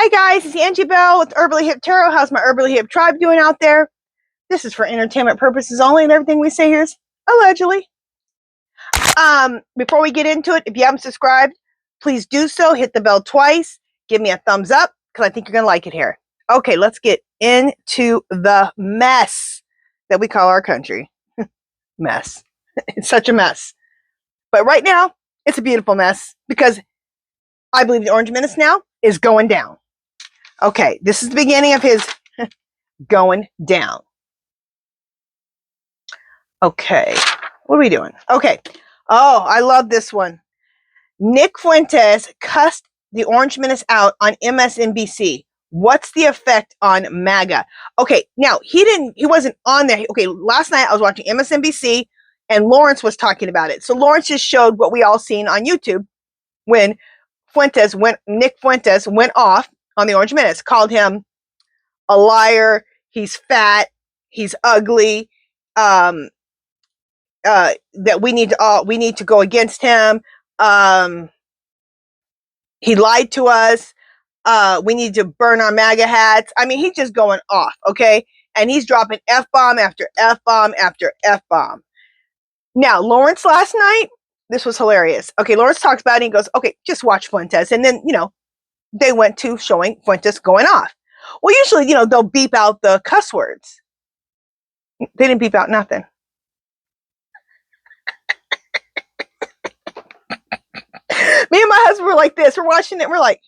Hi guys, it's Angie Bell with HerballyHipTarot. How's my Herbally Hip tribe doing out there? This is for entertainment purposes only, and everything we say here is allegedly. Before we get into it, if you haven't subscribed, please do so. Hit the bell twice. Give me a thumbs up because I think you're gonna like it here. Okay, let's get into the mess that we call our country. Mess. It's such a mess. But right now, it's a beautiful mess because I believe the Orange Menace now is going down. Okay, this is the beginning of his going down. Okay, what are we doing? Okay, oh, I love this one. Nick Fuentes cussed the Orange Menace out on MSNBC. What's the effect on Maga? Okay, now he wasn't on there. Okay, last night I was watching MSNBC and Lawrence was talking about it. So Lawrence just showed what we all seen on YouTube when Nick Fuentes went off on the Orange Menace, called him a liar, he's fat, he's ugly, that we need to go against him. He lied to us. We need to burn our MAGA hats. I mean, he's just going off, okay? And he's dropping F-bomb after F-bomb after F-bomb. Now, Lawrence last night, this was hilarious. Okay, Lawrence talks about it and he goes, okay, just watch Fuentes. And then, they went to showing Fuentes going off. Well, usually, they'll beep out the cuss words. They didn't beep out nothing. Me and my husband were like this. We're watching it. We're like,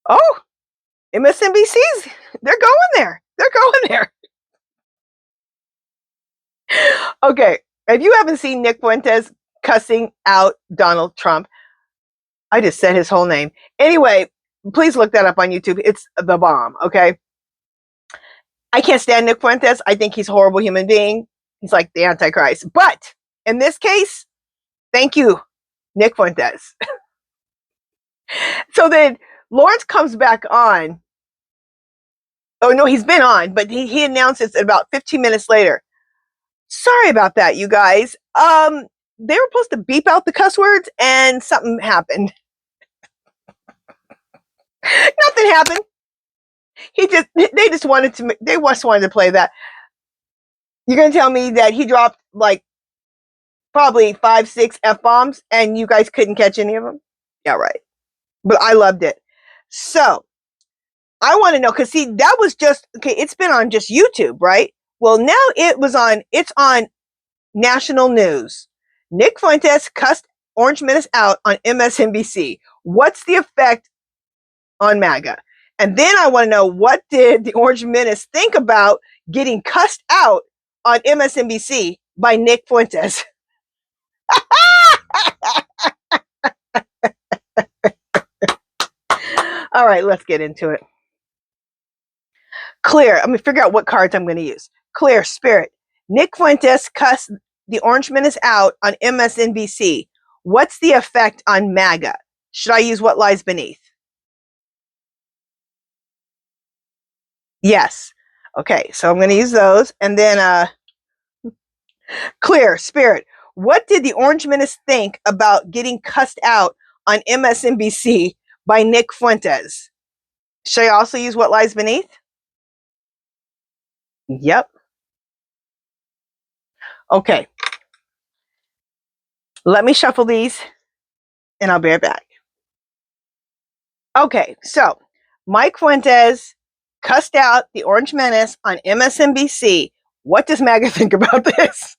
oh, MSNBC's, they're going there. They're going there. Okay, if you haven't seen Nick Fuentes cussing out Donald Trump, I just said his whole name. Anyway, please look that up on YouTube. It's the bomb, okay? I can't stand Nick Fuentes. I think he's a horrible human being. He's like the Antichrist. But in this case, thank you, Nick Fuentes. So then Lawrence comes back on. Oh, no, he's been on, but he announces about 15 minutes later. Sorry about that, you guys. They were supposed to beep out the cuss words and something happened. Nothing happened. They just wanted to play that. You're going to tell me that he dropped like probably 5, 6 F-bombs and you guys couldn't catch any of them? Yeah, right. But I loved it. So I want to know, because see, that was just, okay, it's been on just YouTube, right? Well, now it's on national news. Nick Fuentes cussed Orange Menace out on MSNBC. What's the effect on MAGA? And then I want to know, what did the Orange Menace think about getting cussed out on MSNBC by Nick Fuentes? All right, let's get into it. Clear. I'm going to figure out what cards I'm going to use. Clear, Spirit. Nick Fuentes cussed the Orange Menace out on MSNBC. What's the effect on MAGA? Should I use what lies beneath? Yes. Okay, so I'm going to use those. And then, Clear, Spirit. What did the Orange Menace think about getting cussed out on MSNBC by Nick Fuentes? Should I also use what lies beneath? Yep. Okay. Let me shuffle these and I'll be right back. Okay, so Mike Fuentes cussed out the Orange Menace on MSNBC. What does MAGA think about this?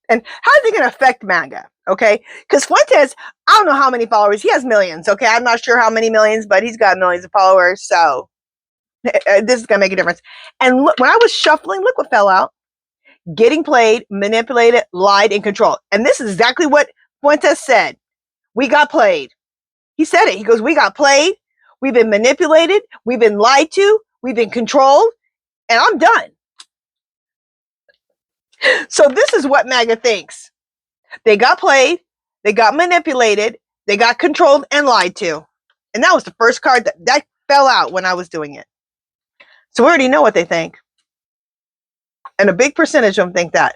And how is it going to affect MAGA? Okay, because Fuentes, I don't know how many followers. He has millions. Okay, I'm not sure how many millions, but he's got millions of followers. So this is going to make a difference. And look, when I was shuffling, look what fell out. Getting played, manipulated, lied, and controlled. And this is exactly what Fuentes said. We got played. He said it. He goes, we got played. We've been manipulated. We've been lied to. We've been controlled. And I'm done. So this is what MAGA thinks. They got played. They got manipulated. They got controlled and lied to. And that was the first card that fell out when I was doing it. So we already know what they think. And a big percentage of them think that.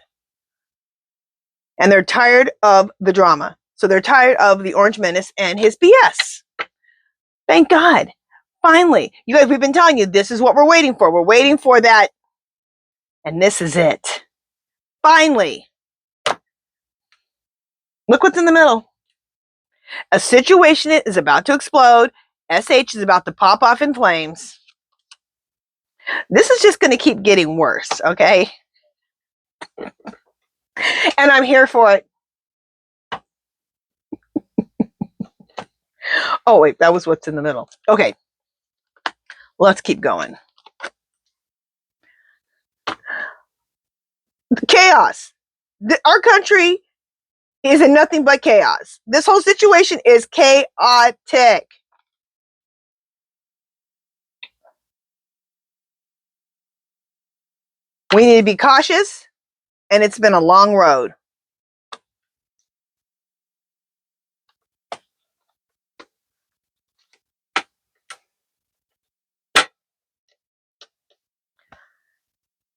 And they're tired of the drama. So they're tired of the Orange Menace and his BS. Thank God. Finally. You guys, we've been telling you this is what we're waiting for. We're waiting for that. And this is it. Finally. Look what's in the middle. A situation is about to explode. SH is about to pop off in flames. This is just going to keep getting worse, okay? And I'm here for it. Oh, wait, that was what's in the middle. Okay, let's keep going. Chaos. Our country is in nothing but chaos. This whole situation is chaotic. We need to be cautious, and it's been a long road.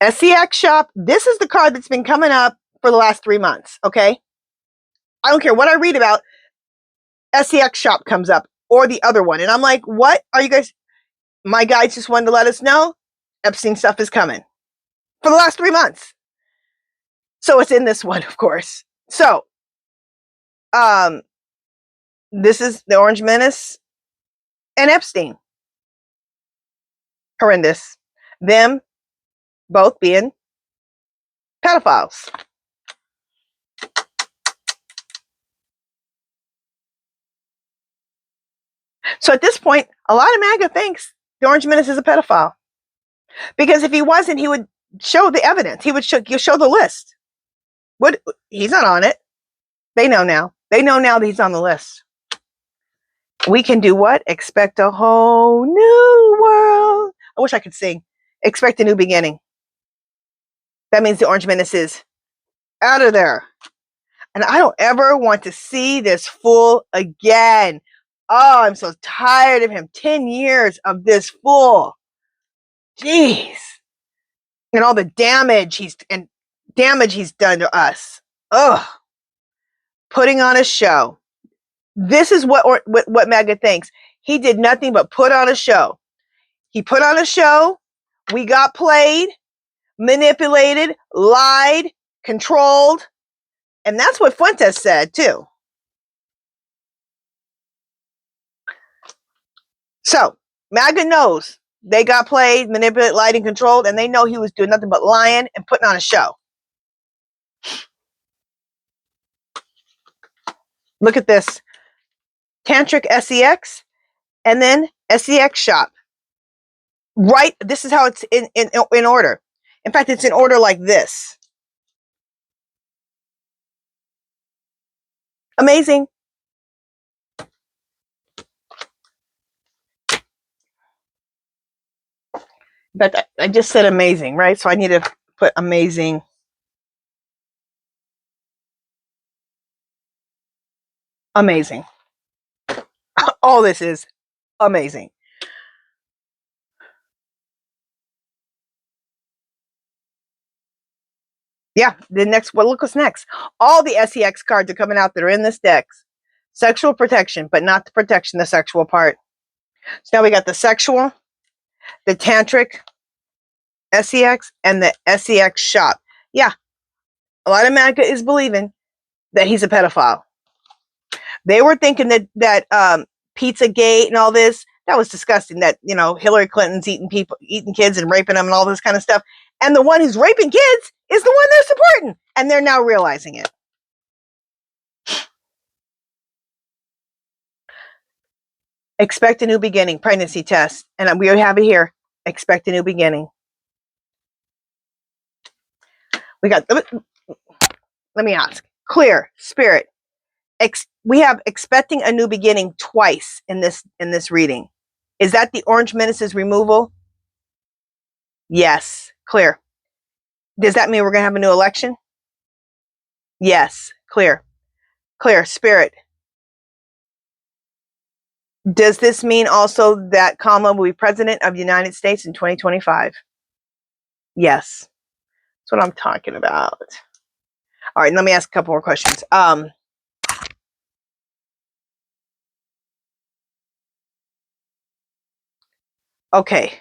SCX shop, this is the card that's been coming up for the last 3 months, okay? I don't care what I read about, SCX shop comes up, or the other one. And I'm like, what are you guys? My guides just wanted to let us know Epstein stuff is coming for the last 3 months. So it's in this one, of course. So, this is the Orange Menace and Epstein. Horrendous. Them both being pedophiles. So at this point, a lot of MAGA thinks the Orange Menace is a pedophile. Because if he wasn't, he would show the evidence. He would show the list. He's not on it. They know now. They know now that he's on the list. We can do what? Expect a whole new world. I wish I could sing. Expect a new beginning. That means the Orange Menace is out of there. And I don't ever want to see this fool again. Oh, I'm so tired of him. 10 years of this fool. Jeez. And all the damage he's done to us. Ugh. Putting on a show. This is what MAGA thinks. He did nothing but put on a show. He put on a show. We got played, manipulated, lied, controlled. And that's what Fuentes said, too. So, MAGA knows they got played, manipulated, lied, and controlled, and they know he was doing nothing but lying and putting on a show. Look at this. Tantric SEX, and then SEX shop. Right, this is how it's in order. In fact, it's in order like this. Amazing. But I just said amazing, right? So I need to put amazing. Amazing. All this is amazing. Yeah, the next, well, look what's next. All the SEX cards are coming out that are in this deck. Sexual protection, but not the protection, the sexual part. So now we got the sexual, the tantric SEX, and the SEX shop. Yeah, a lot of MAGA is believing that he's a pedophile. They were thinking that Pizzagate and all this, that was disgusting. That, you know, Hillary Clinton's eating kids and raping them and all this kind of stuff. And the one who's raping kids is the one they're supporting. And they're now realizing it. Expect a new beginning, pregnancy test. And we have it here. Expect a new beginning. We got, let me ask. Clear, spirit. We have expecting a new beginning twice in this reading. Is that the Orange Menace's removal? Yes, clear. Does that mean we're going to have a new election? Yes, clear. Clear, spirit. Does this mean also that Kamala will be president of the United States in 2025? Yes. That's what I'm talking about. All right, let me ask a couple more questions. Okay.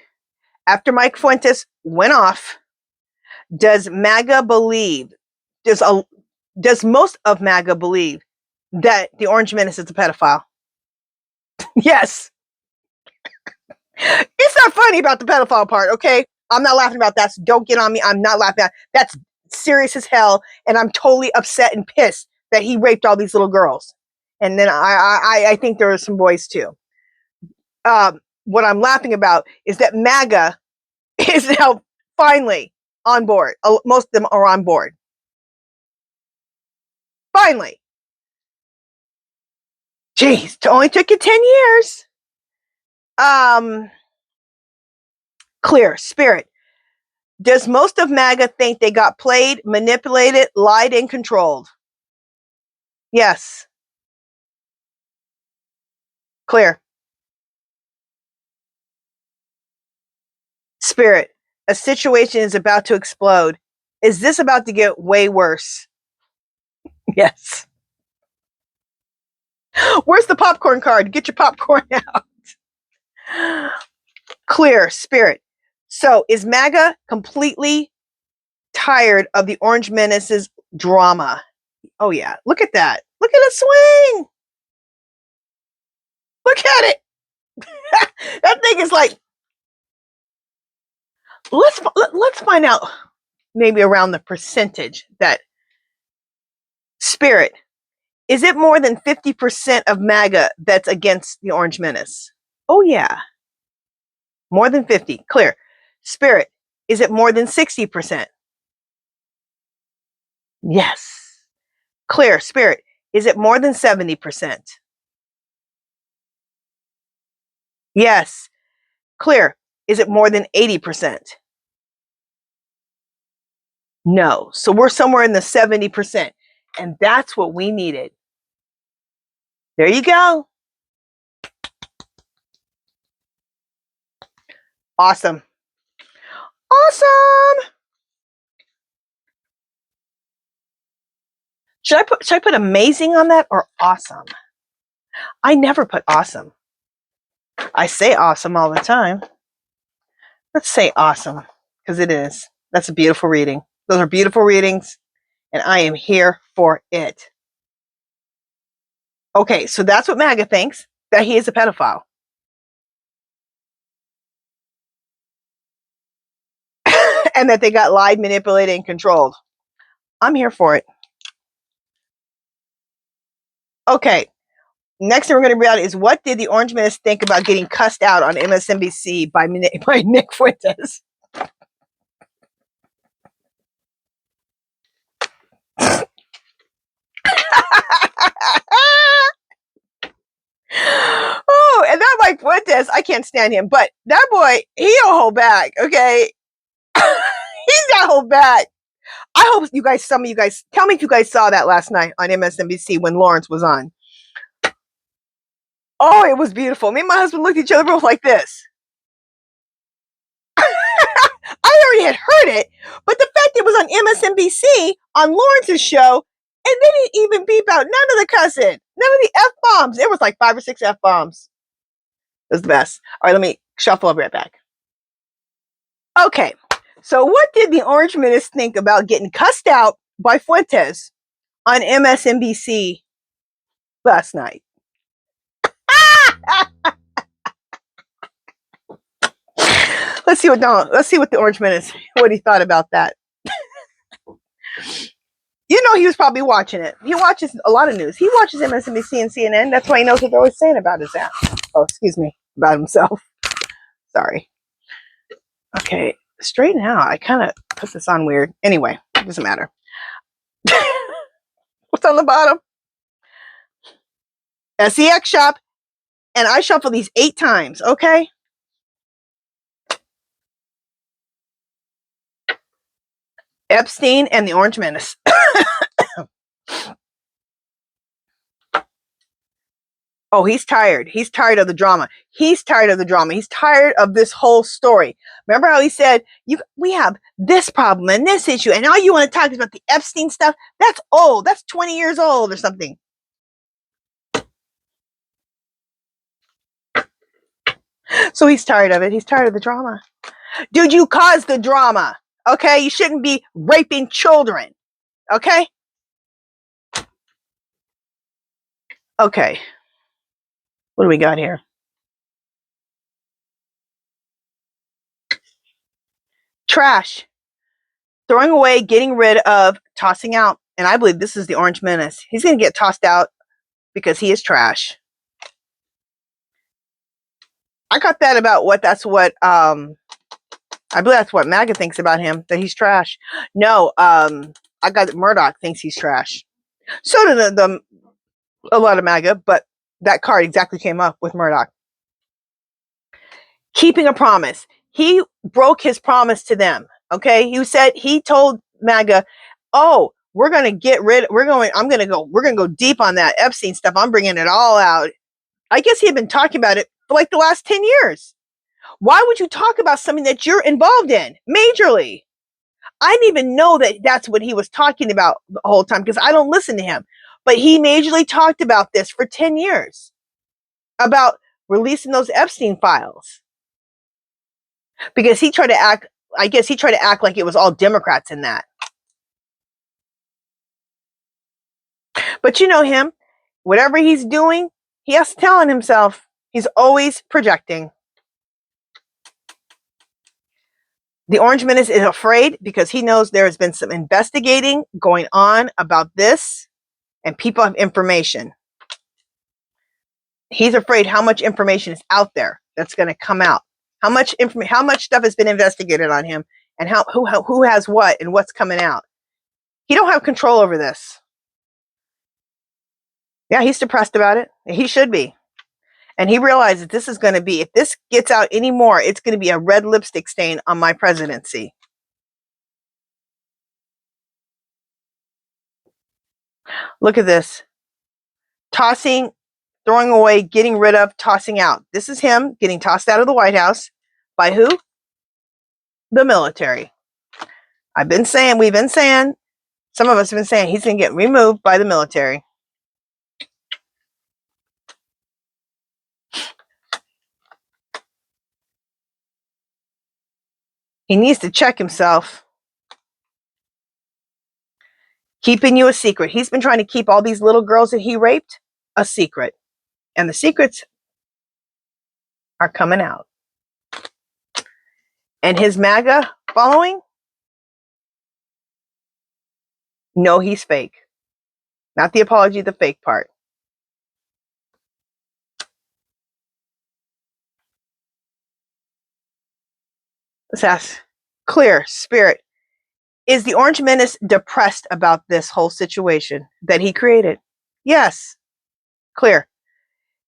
After Mike Fuentes went off, does MAGA believe, does most of MAGA believe that the Orange Menace is a pedophile? Yes. It's not funny about the pedophile part, okay? I'm not laughing about that, so don't get on me. I'm not laughing at that's serious as hell, and I'm totally upset and pissed that he raped all these little girls. And then I think there are some boys too. What I'm laughing about is that MAGA is now finally on board. Most of them are on board. Finally. Jeez, it only took you 10 years. Clear, spirit. Does most of MAGA think they got played, manipulated, lied, and controlled? Yes. Clear. Spirit. A situation is about to explode. Is this about to get way worse? Yes. Where's the popcorn card? Get your popcorn out. Clear. Spirit. So is MAGA completely tired of the Orange Menace's drama? Oh yeah. Look at that. Look at it swing. Look at it. That thing is like, let's find out maybe around the percentage that spirit. Is it more than 50% of MAGA that's against the Orange Menace? Oh yeah. More than 50. Clear. Spirit. Is it more than 60%? Yes. Clear. Spirit. Is it more than 70%? Yes. Clear. Is it more than 80%? No. So we're somewhere in the 70%. And that's what we needed. There you go. Awesome. Awesome. Should I put amazing on that or awesome? I never put awesome. I say awesome all the time. Let's say awesome, because it is. That's a beautiful reading. Those are beautiful readings, and I am here for it. Okay, so that's what MAGA thinks, that he is a pedophile. And that they got lied, manipulated, and controlled. I'm here for it. Okay, next thing we're going to read out is, what did the Orange Menace think about getting cussed out on MSNBC by Nick Fuentes? Oh, and that Mike Fuentes, I can't stand him, but that boy, he don't hold back, okay? He's not hold back. I hope you guys, some of you guys, tell me if you guys saw that last night on MSNBC when Lawrence was on. Oh, it was beautiful. Me and my husband looked at each other both like this. I already had heard it, but the fact it was on MSNBC on Lawrence's show, and they didn't even beep out none of the cussing, none of the F-bombs. It was like 5 or 6 F-bombs. It was the best. All right, let me shuffle right back. Okay, so what did the Orange Menace think about getting cussed out by Fuentes on MSNBC last night? Let's see what the Orange Menace, what he thought about that. You know, he was probably watching it. He watches a lot of news. He watches MSNBC and CNN. That's why he knows what they're always saying about his ass. Oh, excuse me, about himself. Sorry. Okay, straighten out. I kind of put this on weird. Anyway, it doesn't matter. What's on the bottom? SEX shop. And I shuffle these 8 times, okay? Epstein and the Orange Menace. Oh, he's tired. He's tired of the drama. He's tired of the drama. He's tired of this whole story. Remember how he said, we have this problem and this issue, and all you want to talk is about the Epstein stuff? That's old. That's 20 years old or something. So he's tired of it. He's tired of the drama. Dude, you caused the drama. Okay? You shouldn't be raping children. Okay? Okay. What do we got here? Trash. Throwing away, getting rid of, tossing out. And I believe this is the Orange Menace. He's going to get tossed out because he is trash. I got that about what, that's what, I believe that's what Maga thinks about him, that he's trash. No, I got Murdoch thinks he's trash. So did a lot of MAGA, but that card exactly came up with Murdoch. Keeping a promise. He broke his promise to them. Okay. He told MAGA, oh, we're going to get rid, we're going to go deep on that Epstein stuff. I'm bringing it all out. I guess he had been talking about it for like the last 10 years. Why would you talk about something that you're involved in majorly? I didn't even know that that's what he was talking about the whole time because I don't listen to him. But he majorly talked about this for 10 years, about releasing those Epstein files. Because he tried to act, I guess he tried to act like it was all Democrats in that. But you know him, whatever he's doing, he has to tell on himself. He's always projecting. The Orange Menace is afraid because he knows there has been some investigating going on about this and people have information. He's afraid how much information is out there that's going to come out. How much stuff has been investigated on him and who has what and what's coming out. He don't have control over this. Yeah, he's depressed about it. He should be. And he realizes this is going to be, if this gets out anymore, it's going to be a red lipstick stain on my presidency. Look at this. Tossing, throwing away, getting rid of, tossing out. This is him getting tossed out of the White House. By who? The military. we've been saying, some of us have been saying he's going to get removed by the military. He needs to check himself. Keeping you a secret. He's been trying to keep all these little girls that he raped a secret. And the secrets are coming out. And his MAGA following? No, he's fake. Not the apology, the fake part. Let's ask, clear, spirit. Is the Orange Menace depressed about this whole situation that he created? Yes. Clear.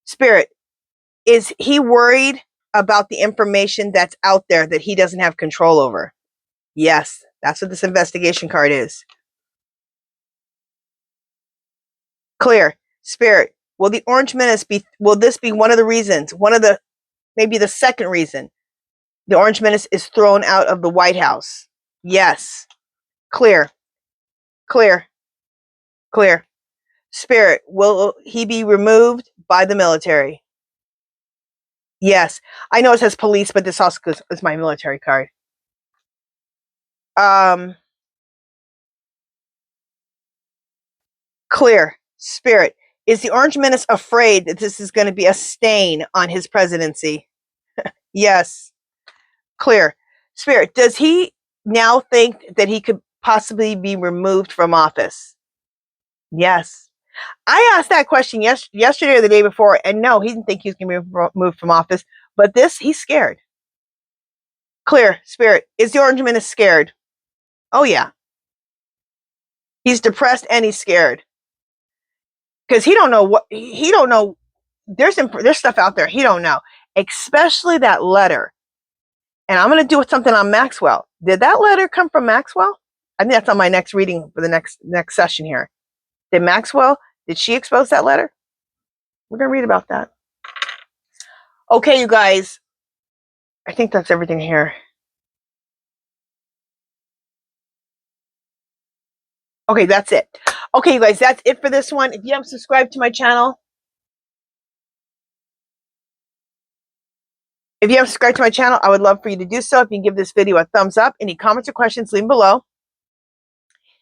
Spirit. Is he worried about the information that's out there that he doesn't have control over? Yes. That's what this investigation card is. Clear. Spirit. Will the Orange Menace will this be one of the reasons, maybe the second reason the Orange Menace is thrown out of the White House? Yes. Clear. Clear. Clear. Spirit, will he be removed by the military? Yes. I know it says police, but this also is my military card. Clear. Spirit, is the Orange Menace afraid that this is going to be a stain on his presidency? Yes. Clear. Spirit, does he now think that he could possibly be removed from office? Yes. I asked that question yesterday or the day before, and no, he didn't think he was going to be removed from office. But this, he's scared. Clear. Spirit, is the Orange Menace scared? Oh, yeah. He's depressed and he's scared. Because he don't know. There's stuff out there he don't know. Especially that letter. And I'm going to do something on Maxwell. Did that letter come from Maxwell? I think that's on my next reading for the next session here. Did she expose that letter? We're going to read about that. Okay, you guys. I think that's everything here. Okay, that's it. Okay, you guys, that's it for this one. If you haven't subscribed to my channel, If you haven't subscribed to my channel, I would love for you to do so. If you can give this video a thumbs up. Any comments or questions, leave them below.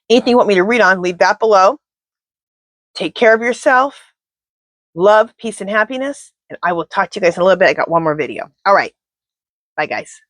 Anything you want me to read on, leave that below. Take care of yourself. Love, peace, and happiness. And I will talk to you guys in a little bit. I got one more video. All right. Bye, guys.